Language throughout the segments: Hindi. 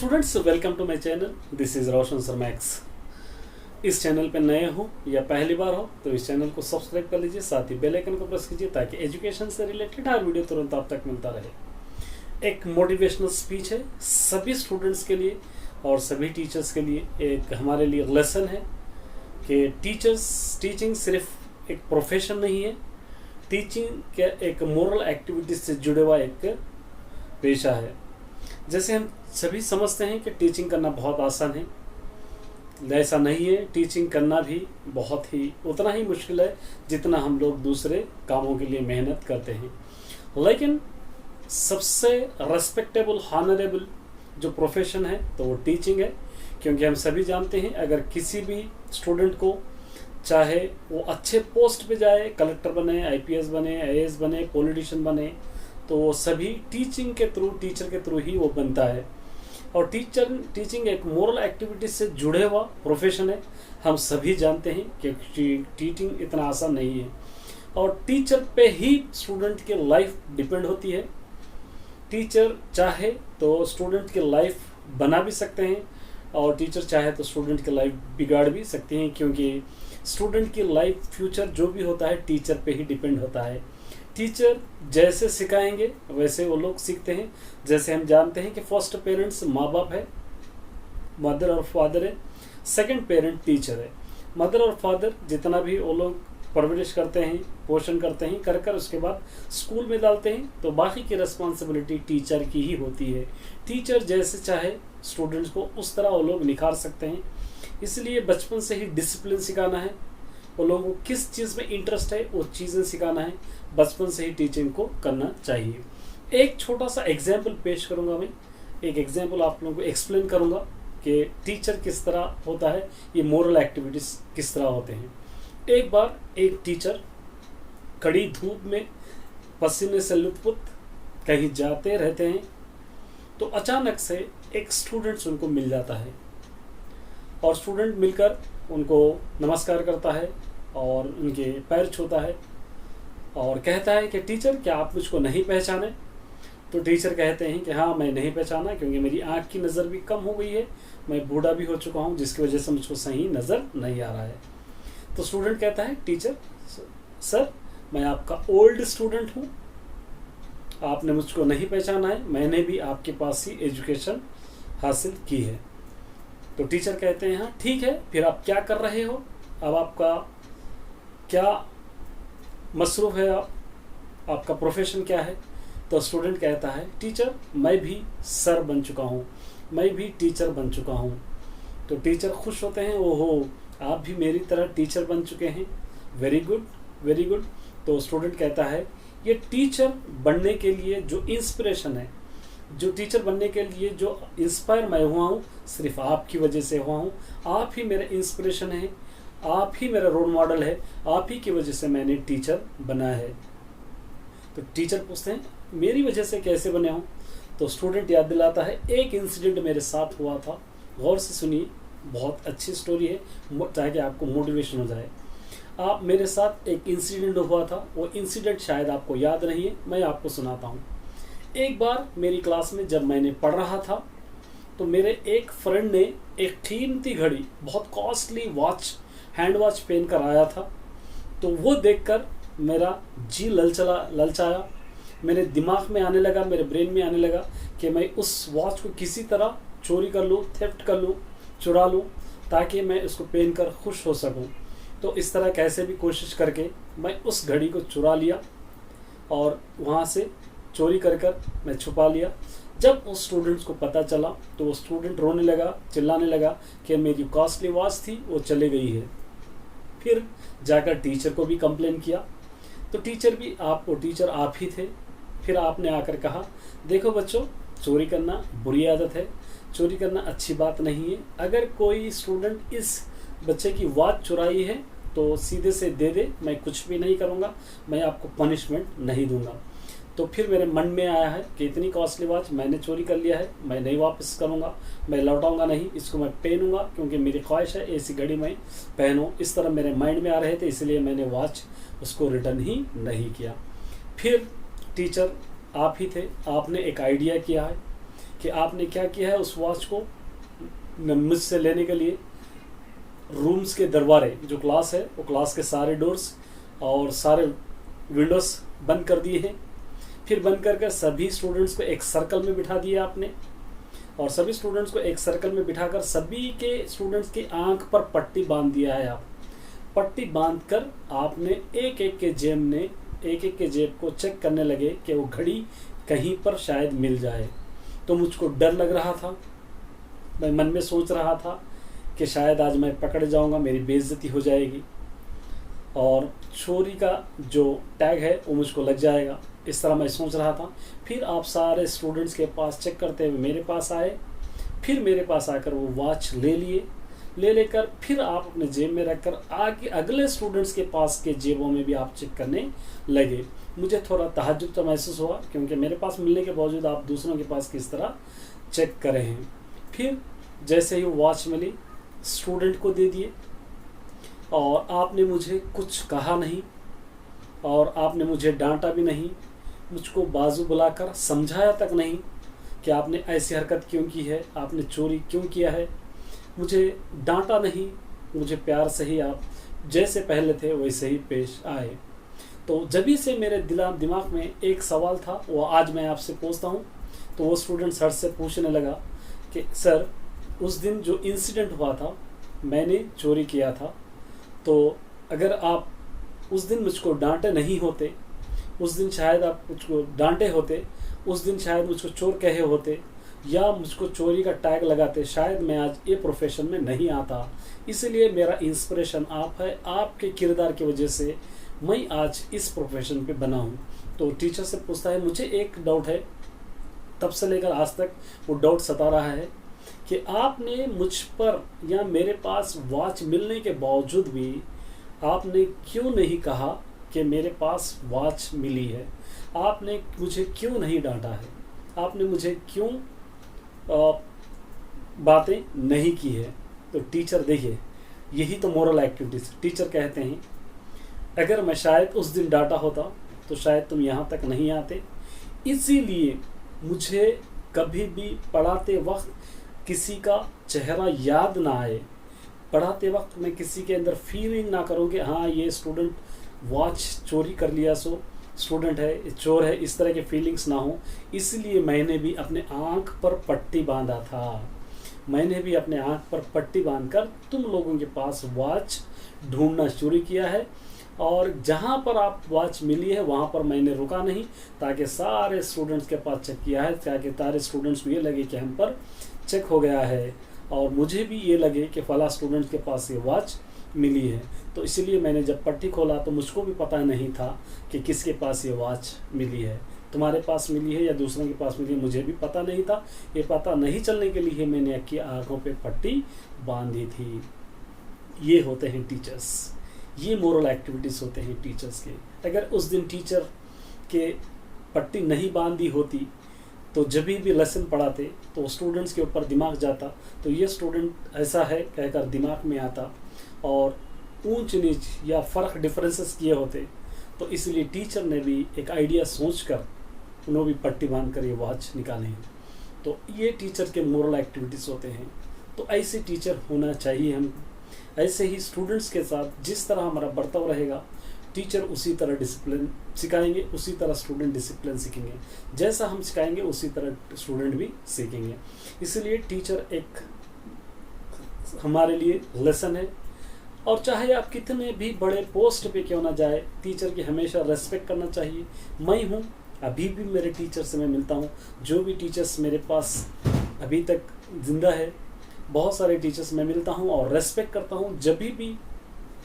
Students, welcome to my channel. This is Roshan Sharma X. इस चैनल पे नए हो या पहली बार हो तो इस चैनल को सब्सक्राइब कर लीजिए, साथ ही बेल आइकन को प्रेस कीजिए ताकि एजुकेशन से रिलेटेड हर वीडियो तुरंत आप तक मिलता रहे। एक मोटिवेशनल स्पीच है सभी स्टूडेंट्स के लिए और सभी टीचर्स के लिए। एक हमारे लिए लेसन है कि टीचिंग सिर्फ एक प्रोफेशन नहीं है, टीचिंग क्या एक मोरल एक्टिविटीज से जुड़े हुआ एक पेशा है। जैसे हम सभी समझते हैं कि टीचिंग करना बहुत आसान है, ऐसा नहीं है। टीचिंग करना भी बहुत ही उतना ही मुश्किल है जितना हम लोग दूसरे कामों के लिए मेहनत करते हैं। लेकिन सबसे रेस्पेक्टेबल ऑनरेबल जो प्रोफेशन है तो वो टीचिंग है, क्योंकि हम सभी जानते हैं अगर किसी भी स्टूडेंट को चाहे वो अच्छे पोस्ट पे जाए, कलेक्टर बने, आईपीएस बने, आईएएस बने, पॉलिटिशियन बने, तो वो सभी टीचिंग के थ्रू, टीचर के थ्रू ही वो बनता है। और टीचिंग एक मोरल एक्टिविटी से जुड़े हुआ प्रोफेशन है। हम सभी जानते हैं कि टीचिंग इतना आसान नहीं है और टीचर पे ही स्टूडेंट की लाइफ डिपेंड होती है। टीचर चाहे तो स्टूडेंट की लाइफ बना भी सकते हैं और टीचर चाहे तो स्टूडेंट की लाइफ बिगाड़ भी सकते हैं, क्योंकि स्टूडेंट की लाइफ फ्यूचर जो भी होता है टीचर पे ही डिपेंड होता है। टीचर जैसे सिखाएंगे वैसे वो लोग सीखते हैं। जैसे हम जानते हैं कि फर्स्ट पेरेंट्स माँ बाप है, मदर और फादर है। सेकंड पेरेंट टीचर है। मदर और फादर जितना भी वो लोग परवरिश करते हैं, पोषण करते हैं, कर उसके बाद स्कूल में डालते हैं, तो बाकी की रिस्पॉन्सिबिलिटी टीचर की ही होती है। टीचर जैसे चाहे स्टूडेंट्स को उस तरह वो लोग निखार सकते हैं। इसलिए बचपन से ही डिसिप्लिन सिखाना है, वो लोगों को किस चीज़ में इंटरेस्ट है वो चीज़ें सिखाना है। बचपन से ही टीचिंग को करना चाहिए। एक छोटा सा एग्जाम्पल पेश करूंगा मैं, एक एग्जाम्पल आप लोगों को एक्सप्लेन करूंगा कि टीचर किस तरह होता है, ये मोरल एक्टिविटीज किस तरह होते हैं। एक बार एक टीचर कड़ी धूप में पसीने से लुत्फुत कहीं जाते रहते हैं, तो अचानक से एक स्टूडेंट्स उनको मिल जाता है और स्टूडेंट मिलकर उनको नमस्कार करता है और उनके पैर छूता है और कहता है कि टीचर, क्या आप मुझको नहीं पहचाने? तो टीचर कहते हैं कि हाँ, मैं नहीं पहचाना, क्योंकि मेरी आँख की नज़र भी कम हो गई है, मैं बूढ़ा भी हो चुका हूँ, जिसकी वजह से मुझको सही नज़र नहीं आ रहा है। तो स्टूडेंट कहता है, टीचर सर, मैं आपका ओल्ड स्टूडेंट हूँ, आपने मुझको नहीं पहचाना है, मैंने भी आपके पास ही एजुकेशन हासिल की है। तो टीचर कहते हैं, हाँ ठीक है, फिर आप क्या कर रहे हो, अब आपका क्या मसरूफ़ है, आपका प्रोफेशन क्या है? तो स्टूडेंट कहता है, टीचर मैं भी सर बन चुका हूँ, मैं भी टीचर बन चुका हूँ। तो टीचर खुश होते हैं, ओहो आप भी मेरी तरह टीचर बन चुके हैं, वेरी गुड वेरी गुड। तो स्टूडेंट कहता है, ये टीचर बनने के लिए जो इंस्पिरेशन है, जो टीचर बनने के लिए जो इंस्पायर मैं हुआ हूँ, सिर्फ आपकी वजह से हुआ हूँ। आप ही मेरा इंस्पिरेशन है, आप ही मेरा रोल मॉडल है, आप ही की वजह से मैंने टीचर बना है। तो टीचर पूछते हैं, मेरी वजह से कैसे बने हूँ? तो स्टूडेंट याद दिलाता है, एक इंसिडेंट मेरे साथ हुआ था, गौर से सुनिए, बहुत अच्छी स्टोरी है ताकि आपको मोटिवेशन हो जाए। आप मेरे साथ एक इंसिडेंट हुआ था, वो इंसिडेंट शायद आपको याद नहीं है, मैं आपको सुनाता हूँ। एक बार मेरी क्लास में जब मैंने पढ़ रहा था तो मेरे एक फ्रेंड ने एक कीमती घड़ी, बहुत कॉस्टली वॉच, हैंड वॉच पहन कर आया था। तो वो देखकर मेरा जी ललचाया, मेरे दिमाग में आने लगा, मेरे ब्रेन में आने लगा कि मैं उस वॉच को किसी तरह चोरी कर लूँ, थेफ्ट कर लूँ, चुरा लूँ, ताकि मैं उसको पहनकर खुश हो सकूँ। तो इस तरह कैसे भी कोशिश करके मैं उस घड़ी को चुरा लिया और वहाँ से चोरी कर मैं छुपा लिया। जब उस स्टूडेंट्स को पता चला तो वो स्टूडेंट रोने लगा, चिल्लाने लगा कि मेरी कॉस्टली वॉच थी वो चले गई है। फिर जाकर टीचर को भी कंप्लेन किया, तो टीचर आप ही थे। फिर आपने आकर कहा, देखो बच्चों, चोरी करना बुरी आदत है, चोरी करना अच्छी बात नहीं है। अगर कोई स्टूडेंट इस बच्चे की वॉच चुराई है तो सीधे से दे दे, मैं कुछ भी नहीं करूँगा, मैं आपको पनिशमेंट नहीं दूंगा। तो फिर मेरे मन में आया है कि इतनी कॉस्टली वॉच मैंने चोरी कर लिया है, मैं नहीं वापस करूँगा, मैं लौटाऊँगा नहीं, इसको मैं पहनूँगा, क्योंकि मेरी ख्वाहिश है ऐसी घड़ी मैं पहनूँ। इस तरह मेरे माइंड में आ रहे थे, इसलिए मैंने वॉच उसको रिटर्न ही नहीं किया। फिर टीचर आप ही थे, आपने एक आइडिया किया है कि आपने क्या किया है, उस वॉच को मुझसे लेने के लिए रूम्स के दरवाजे, जो क्लास है वो क्लास के सारे डोर्स और सारे विंडोज़ बंद कर दिए हैं। फिर बंद कर सभी स्टूडेंट्स को एक सर्कल में बिठा दिया आपने, और सभी स्टूडेंट्स को एक सर्कल में बिठाकर सभी के स्टूडेंट्स की आंख पर पट्टी बांध दिया है। आप पट्टी बांधकर आपने एक एक के जेब को चेक करने लगे कि वो घड़ी कहीं पर शायद मिल जाए। तो मुझको डर लग रहा था, मैं मन में सोच रहा था कि शायद आज मैं पकड़ जाऊंगा, मेरी बेइज्जती हो जाएगी और चोरी का जो टैग है वो मुझको लग जाएगा। इस तरह मैं सोच रहा था। फिर आप सारे स्टूडेंट्स के पास चेक करते हुए मेरे पास आए, फिर मेरे पास आकर वो वॉच ले लेकर फिर आप अपने जेब में रखकर आगे अगले स्टूडेंट्स के पास के जेबों में भी आप चेक करने लगे। मुझे थोड़ा तहज्जुब तो महसूस हुआ, क्योंकि मेरे पास मिलने के बावजूद आप दूसरों के पास किस तरह चेक कर रहे हैं। फिर जैसे ही वॉच मिली स्टूडेंट को दे दिए, और आपने मुझे कुछ कहा नहीं और आपने मुझे डांटा भी नहीं, मुझको बाजू बुलाकर समझाया तक नहीं कि आपने ऐसी हरकत क्यों की है, आपने चोरी क्यों किया है। मुझे डांटा नहीं, मुझे प्यार से ही आप जैसे पहले थे वैसे ही पेश आए। तो जभी से मेरे दिमाग में एक सवाल था, वो आज मैं आपसे पूछता हूँ। तो वो स्टूडेंट सर से पूछने लगा कि सर, उस दिन जो इंसिडेंट हुआ था, मैंने चोरी किया था, तो अगर आप उस दिन मुझको डांटे नहीं होते, उस दिन शायद आप मुझको डांटे होते, उस दिन शायद मुझको चोर कहे होते या मुझको चोरी का टैग लगाते, शायद मैं आज ये प्रोफेशन में नहीं आता। इसलिए मेरा इंस्पिरेशन आप है, आपके किरदार की वजह से मैं आज इस प्रोफेशन पे बना हूँ। तो टीचर से पूछता है, मुझे एक डाउट है, तब से लेकर आज तक वो डाउट सता रहा है कि आपने मुझ पर या मेरे पास वॉच मिलने के बावजूद भी आपने क्यों नहीं कहा कि मेरे पास वॉच मिली है, आपने मुझे क्यों नहीं डांटा है, आपने मुझे क्यों बातें नहीं की है। तो टीचर, देखिए यही तो मोरल एक्टिविटीज। टीचर कहते हैं अगर मैं शायद उस दिन डांटा होता तो शायद तुम यहाँ तक नहीं आते। इसीलिए मुझे कभी भी पढ़ाते वक्त किसी का चेहरा याद ना आए, पढ़ाते वक्त मैं किसी के अंदर फीलिंग ना करूँ कि हाँ ये स्टूडेंट वॉच चोरी कर लिया सो स्टूडेंट है, चोर है, इस तरह के फीलिंग्स ना हो। इसलिए मैंने भी अपने आँख पर पट्टी बांधा था, मैंने भी अपने आँख पर पट्टी बांधकर तुम लोगों के पास वॉच ढूंढना शुरू किया है। और जहाँ पर आप वॉच मिली है वहाँ पर मैंने रुका नहीं, ताकि सारे स्टूडेंट्स के पास चेक किया है, ताकि सारे स्टूडेंट्स को ये लगे कि हम पर चेक हो गया है और मुझे भी ये लगे कि फला स्टूडेंट्स के पास ये वॉच मिली है। तो इसलिए मैंने जब पट्टी खोला तो मुझको भी पता नहीं था कि किसके पास ये वॉच मिली है, तुम्हारे पास मिली है या दूसरों के पास मिली है, मुझे भी पता नहीं था। ये पता नहीं चलने के लिए मैंने आपकी आँखों पे पट्टी बांधी थी। ये होते हैं टीचर्स, ये मोरल एक्टिविटीज़ होते हैं टीचर्स के। अगर उस दिन टीचर के पट्टी नहीं बांधी होती तो जब भी लेसन पढ़ाते तो स्टूडेंट्स के ऊपर दिमाग जाता, तो ये स्टूडेंट ऐसा है कहकर दिमाग में आता और ऊंच नीच या फ़र्क डिफरेंसेस किए होते। तो इसलिए टीचर ने भी एक आइडिया सोचकर उन्होंने भी पट्टी बांध कर ये वॉच निकाले हैं। तो ये टीचर के मोरल एक्टिविटीज़ होते हैं। तो ऐसे टीचर होना चाहिए हम। ऐसे ही स्टूडेंट्स के साथ जिस तरह हमारा बर्ताव रहेगा, टीचर उसी तरह डिसिप्लिन सिखाएंगे, उसी तरह स्टूडेंट डिसिप्लिन सीखेंगे। जैसा हम सिखाएंगे उसी तरह स्टूडेंट भी सीखेंगे। इसलिए टीचर एक हमारे लिए लेसन है। और चाहे आप कितने भी बड़े पोस्ट पे क्यों ना जाए, टीचर की हमेशा रेस्पेक्ट करना चाहिए। मैं हूँ, अभी भी मेरे टीचर से मैं मिलता हूँ। जो भी टीचर्स मेरे पास अभी तक जिंदा है, बहुत सारे टीचर्स मैं मिलता हूँ और रेस्पेक्ट करता हूँ। जब भी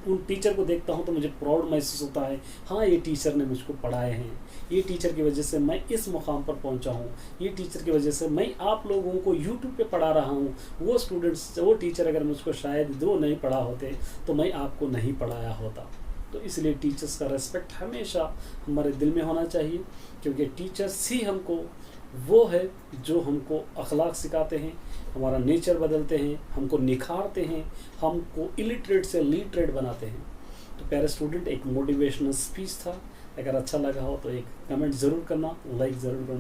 उन टीचर को देखता हूँ तो मुझे प्राउड महसूस होता है, हाँ ये टीचर ने मुझको पढ़ाए हैं, ये टीचर की वजह से मैं इस मुकाम पर पहुँचा हूँ, ये टीचर की वजह से मैं आप लोगों को यूट्यूब पे पढ़ा रहा हूँ। वो टीचर अगर मुझको शायद दो नहीं पढ़ा होते तो मैं आपको नहीं पढ़ाया होता। तो इसलिए टीचर्स का रेस्पेक्ट हमेशा हमारे दिल में होना चाहिए, क्योंकि टीचर्स ही हमको वो है जो हमको अखलाक सिखाते हैं, हमारा नेचर बदलते हैं, हमको निखारते हैं, हमको इलिटरेट से लिटरेट बनाते हैं। तो प्यारे स्टूडेंट, एक मोटिवेशनल स्पीच था। अगर अच्छा लगा हो तो एक कमेंट ज़रूर करना, लाइक ज़रूर करना।